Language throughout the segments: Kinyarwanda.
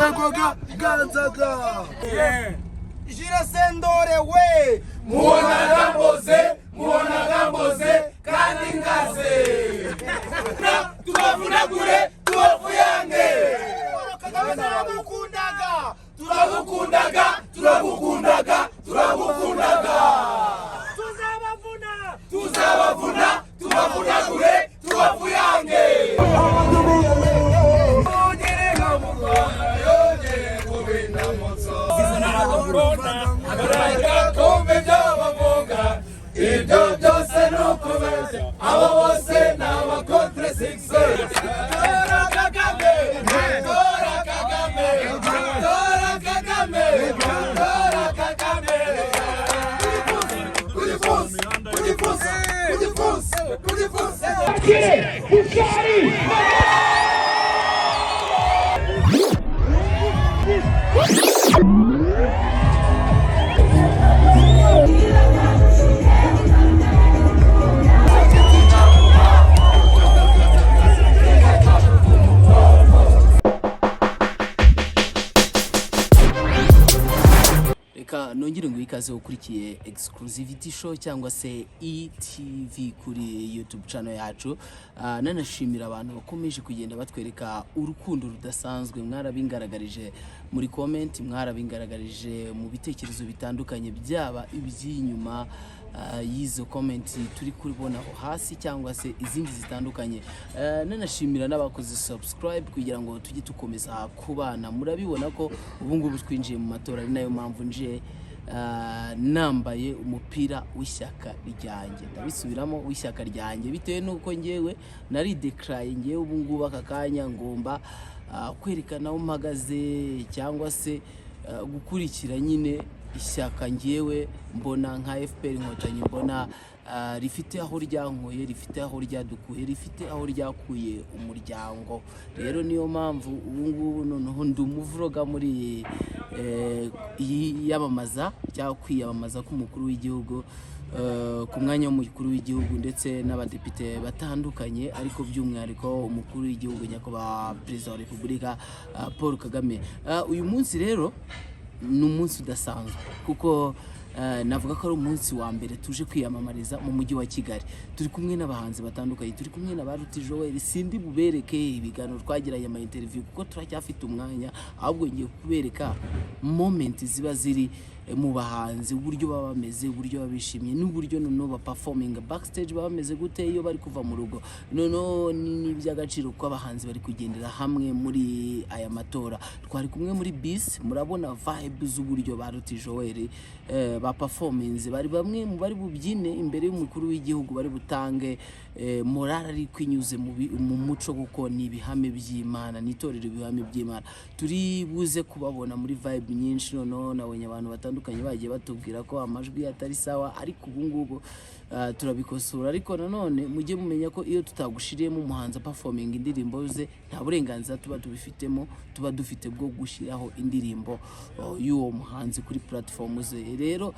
Egoga ganzaga. Jira sendore we. Muona gamboze kandi ngaze. Tubavuna kure tubavuyange. Turabukundaga. Tuzabavuna tubavuna kure tubavuyange. Ibyo byose nukubeshya abo bose naba contre success. Tora Kagame nongere ngo ikaze ukurikiye exclusivity show cyangwa se ETV kuri YouTube channel yacu. Nanashimira abantu bakomeje kugenda batwereka urukundo rudasanzwe, mwarabingaragarije muri comment, mwarabingaragarije mu bitekerezo bitandukanye, byaba iby'inyuma yizo comment turi kuribona aho hasi cyangwa se izindi zitandukanye. Nanashimira n'abakoze subscribe kugira ngo tujye tukomeza kubana. Murabibona ko ubu ngubu twinjiye mu matora, ari nayo mpamvu nje nambaye umupira w'ishyaka ryanjye. Ndabisubiramo, w'ishyaka ryanjye, bitewe nuko ngewe nari declare ngewe ubu ngubu aka kanya ngomba kwerekana umagaze cyangwa se gukurikira nyine ishyaka ngewe mbona nka FPR Inkotanyi, mbona rifite aho ryankoye, rifite aho ryadukuye, rifite aho ryakuye umuryango. Rero niyo mpamvu ubu ngubu noneho ndumuvuroga muri yamamaza cyangwa kwiyamamaza k'umukuru w'igihugu, ku mwanya w'umukuru w'igihugu ndetse n'abadepite batandukanye, ariko by'umwihariko umukuru w'igihugu nyakubahwa Perezida wa Repubulika Paul Kagame. Uyu munsi rero ni umunsi udasanzwe kuko navuga ko ari umunsi wa mbere tuje kwiyamamariza mu mujyi wa Kigali. Turi kumwe n'abahanzi batandukanye, turi kumwe na Baruti Joel. Sindi bubereke ibiganiro twagiranye ama interview kuko turacyafite umwanya, ahubwo ngiye kubereka moment ziba ziri mu bahanzi, uburyo baba bameze, uburyo babishimye, n'uburyo noneho ba performing backstage baba bameze gute iyo bari kuva mu rugo. Noneho ni by'agaciro ko abahanzi bari kugendera hamwe muri aya matora. Twari kumwe muri bis, murabona vibe z'uburyo Baruti Joel ba performance bari bamwe mu bari bubyine imbere y'umukuru w'igihugu, bari butange morale ari kwinyuze mu muco kuko ni ibihame by'Imana, nitorero ibihame by'Imana. Turi buze kubabona muri vibe nyinshi. Noneho nabonye abantu batandukanye bagiye batubwira ko amajwi atari sawa, ariko ubu ngubu turabikosora. Ariko nanone mujye mumenya ko iyo tutagushiriyemo umuhanzi performing indirimbo ze, nta burenganzira tuba tubifitemo, tuba dufite bwo gushiraho indirimbo y'uwo muhanzi kuri platform ze. Rero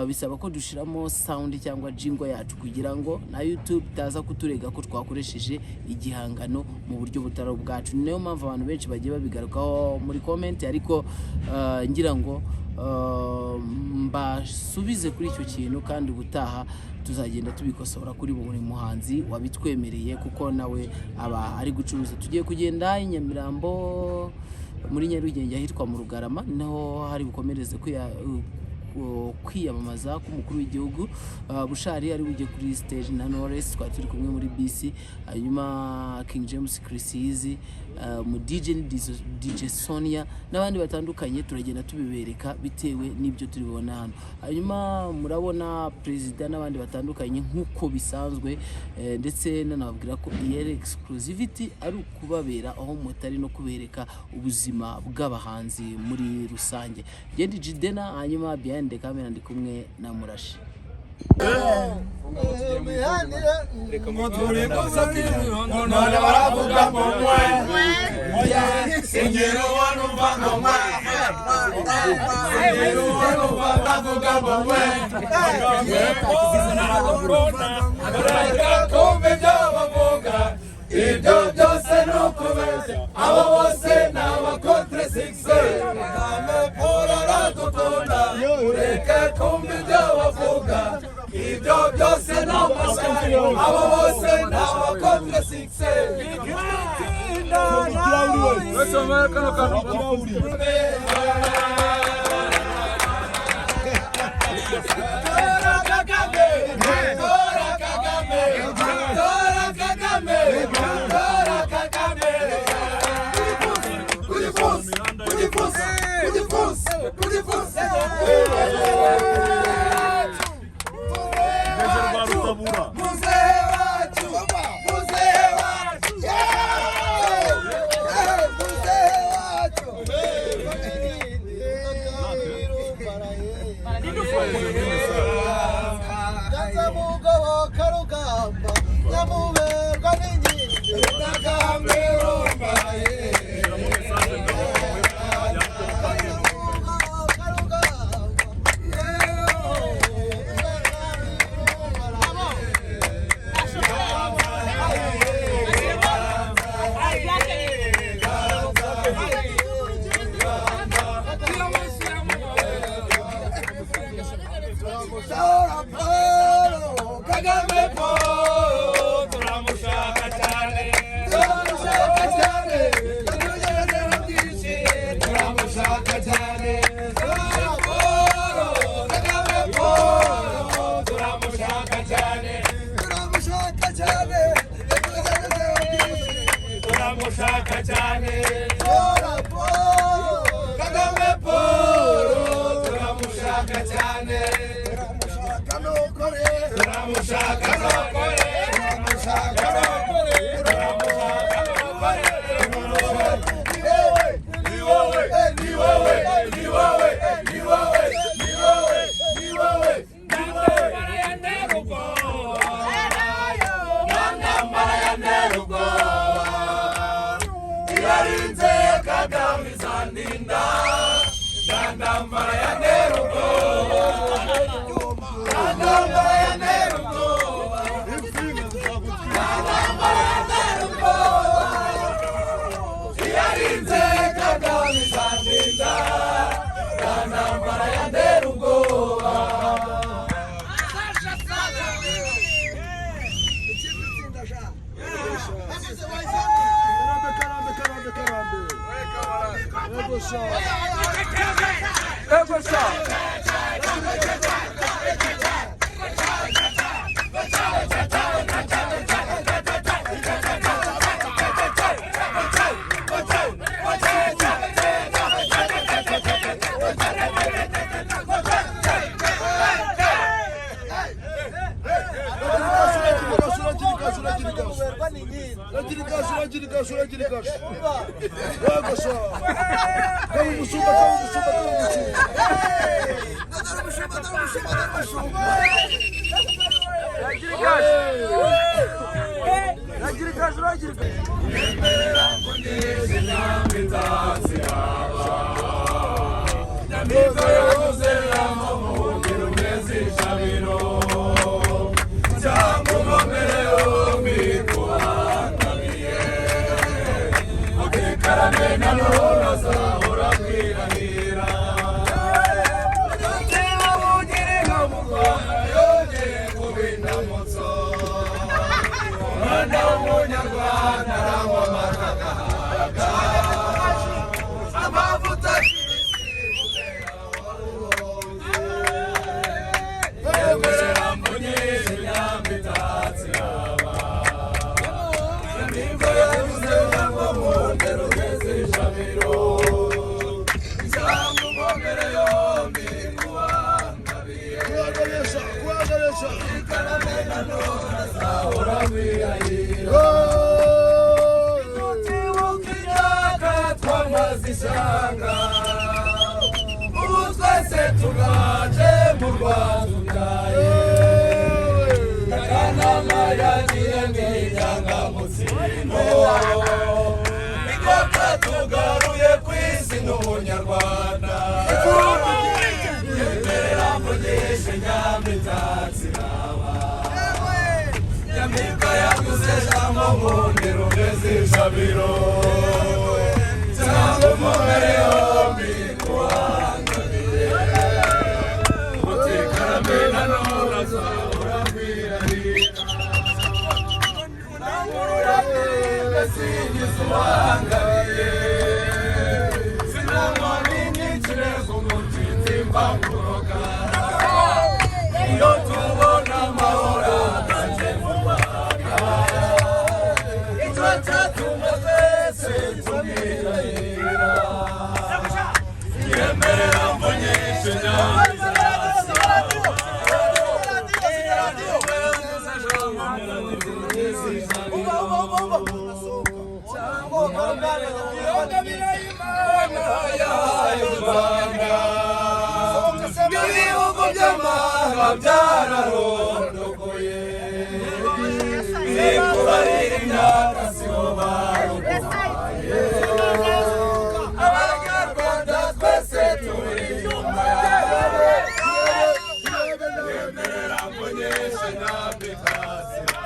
bisaba ko dushiramo sound cyangwa jingle yacu kugira ngo na YouTube taza kuturega ko twakoresheje igihangano mu buryo butari bwacu. Niyo mpamvu abantu benshi bagiye babigarukaho muri comment, ariko ngira ngo mbasubize kuri icyo kintu, kandi ubutaha tuzagenda tubikosora kuri buri muhanzi wabitwemereye kuko nawe aba ari gucuruza. Tugiye kugenda i Nyamirambo muri Nyarugenge ahitwa mu Rugarama, naho hari bukomereze kwiyamamaza k'umukuru w'igihugu. Bushari ari bujye kuri stage na Knowless, twari turi kumwe muri BC, hanyuma King James Chrisizi, mu DJ Sonia n'abandi batandukanye turagenda tubibereka bitewe n'ibyo turibona hano. Hanyuma murabona President n'abandi batandukanye nk'uko bisanzwe, ndetse nanababwira ko iyi exclusivity ari ukubabera aho mutari no kubereka ubuzima bw'abahanzi muri rusange. Gendi Jidena, hanyuma behind the camera ndi kumwe na Murashi. ibyo byose ni ukubeshya abo bose ni abakontre sigise kagame paul aradukunda ureke kumva ibyo bavuga ibyo byose ni amashyari abo bose ni abakontre sigise Nyamibwa yaguze jambo mu ndero yemerera mvunyishe ibihugu by'amahanga byararondogoye bikubarira imyaka sibo baruguhaye abanyarwanda twese turi inyuma yawe yemerera mvunyishe ntabwo ikazira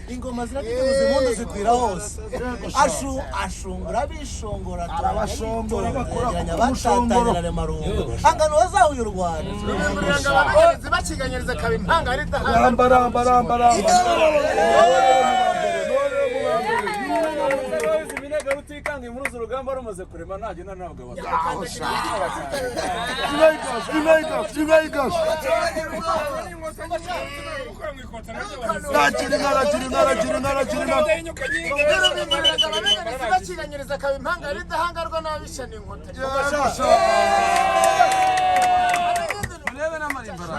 ingoma zirakivuza impundu zikwira hose ashungura bishongora abashongora bakora abatatanyira remarungu angano bazahuye u Rwanda zibakiganyiriza kaba impanga ari ramba rutikanga impuruza urugamba rumaze kurema ntagenda ntabwo zibakiganyiriza kaba impanga ari dahangarwa n'abishana inkotanyi urebe n'amarimbara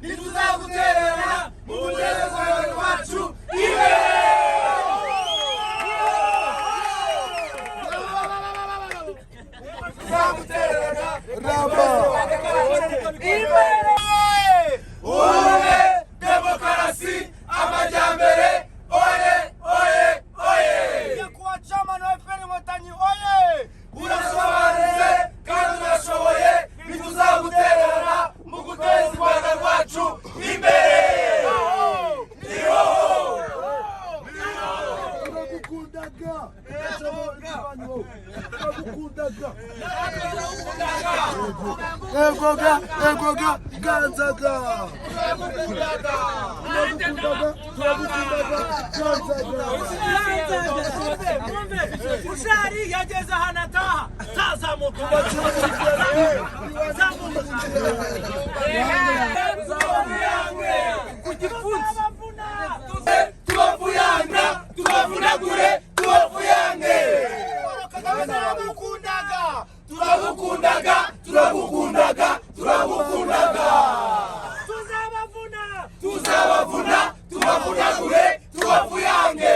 ntituzagutererana mu mudendezo wacu imbere Ganzaga. Ushari yageze ahantu ataha tazamuka tubavunagure tubavuyange turabukundaga tuzabavuna tubavunagure tubavuyange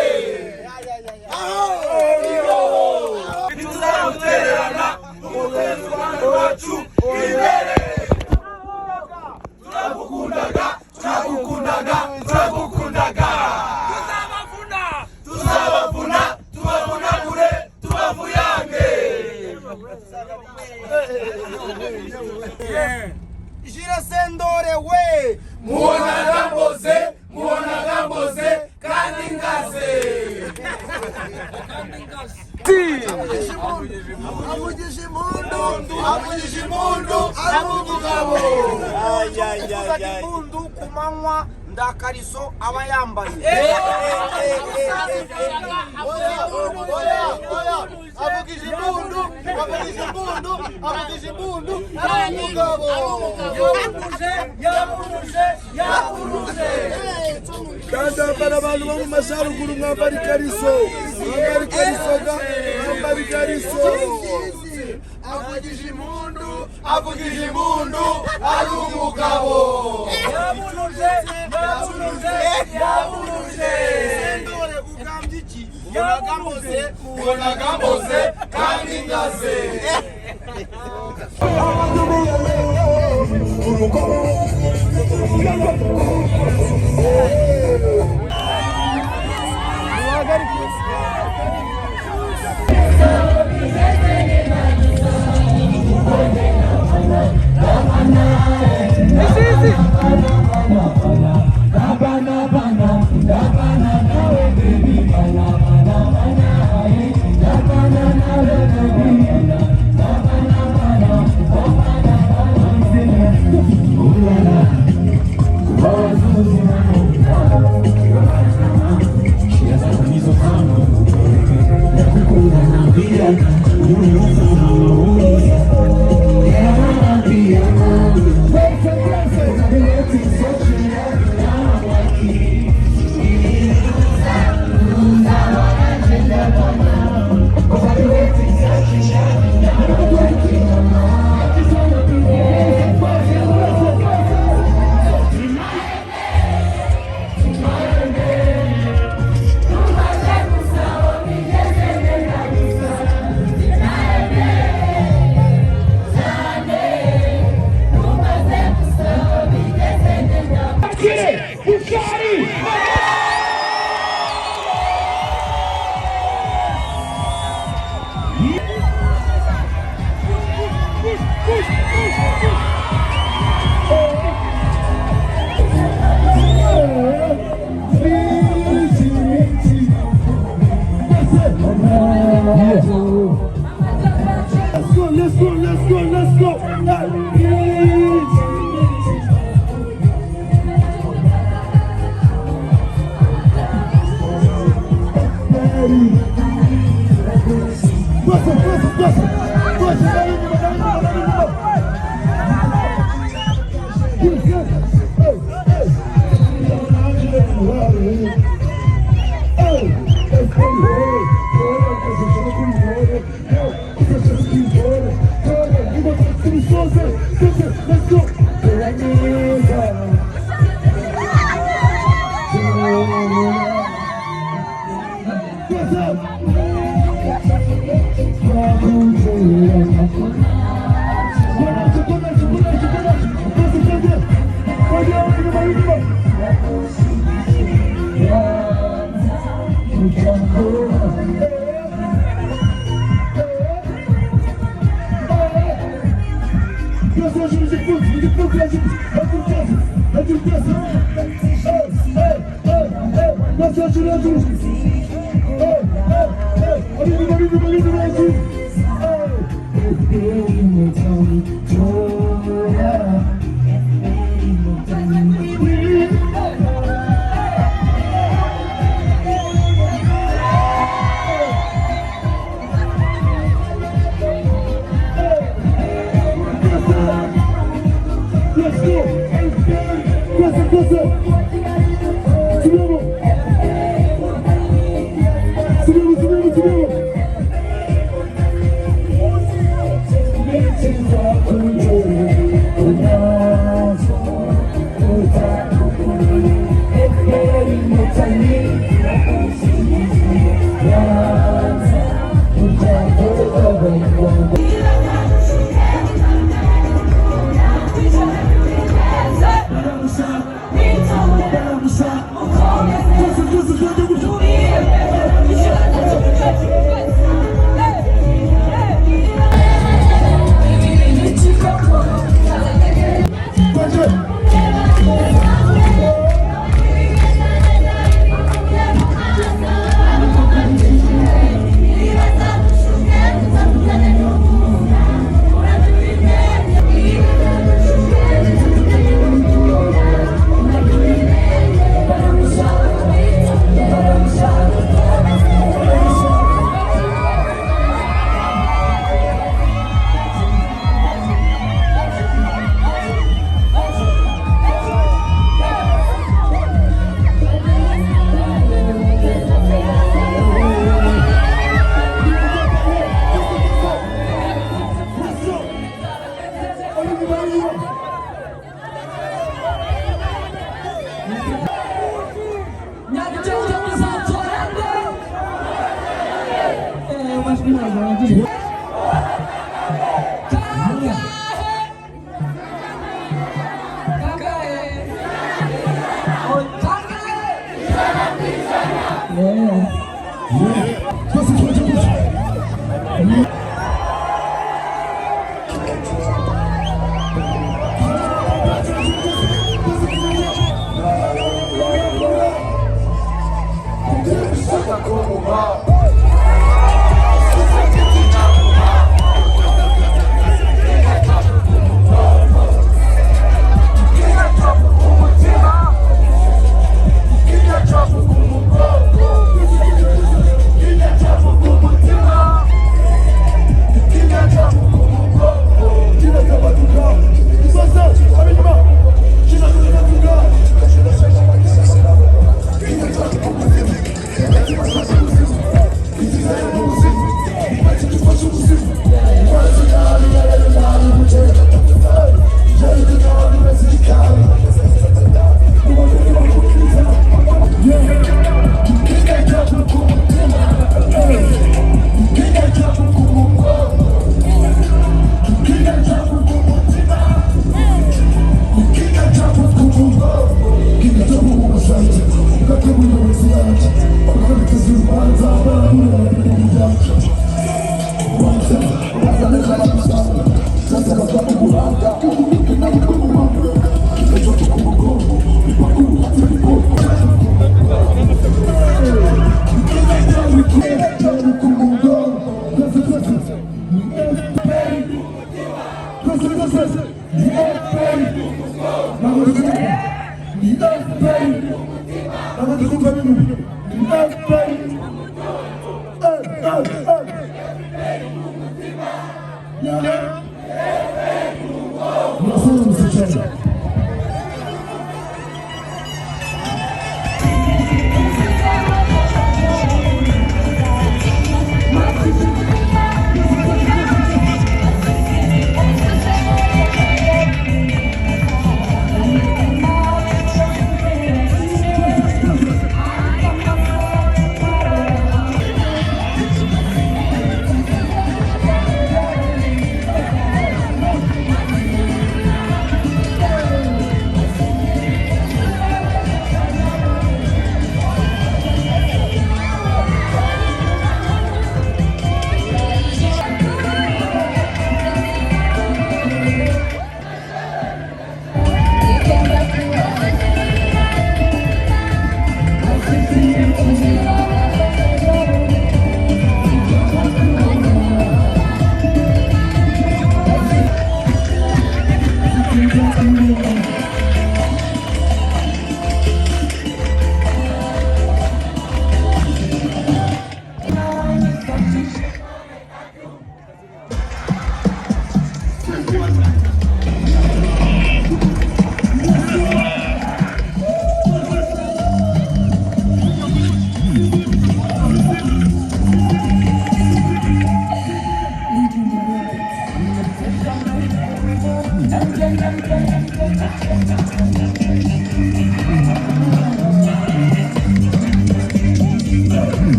tuzabutererana umutekano wacu imbere turabukundaga tuzabavuna tubavunagure tubavuyange Jirasendore we muhonaga mboze kandi ngaze avugije impundu ari umugabo avugije impundu ku manywa ndakariso aba yambaye avugije impundu ari umugabo yavuruje Kandi abana abantu bo mu masharuguru mwambara ikariso avugije impundu ari umugabo yavuruje sendore ugambye iki ubonaga mboze kandi ngaze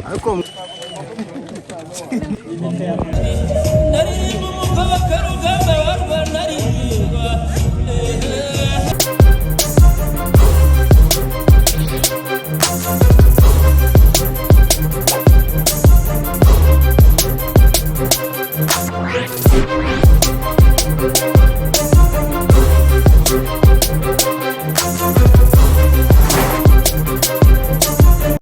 ariko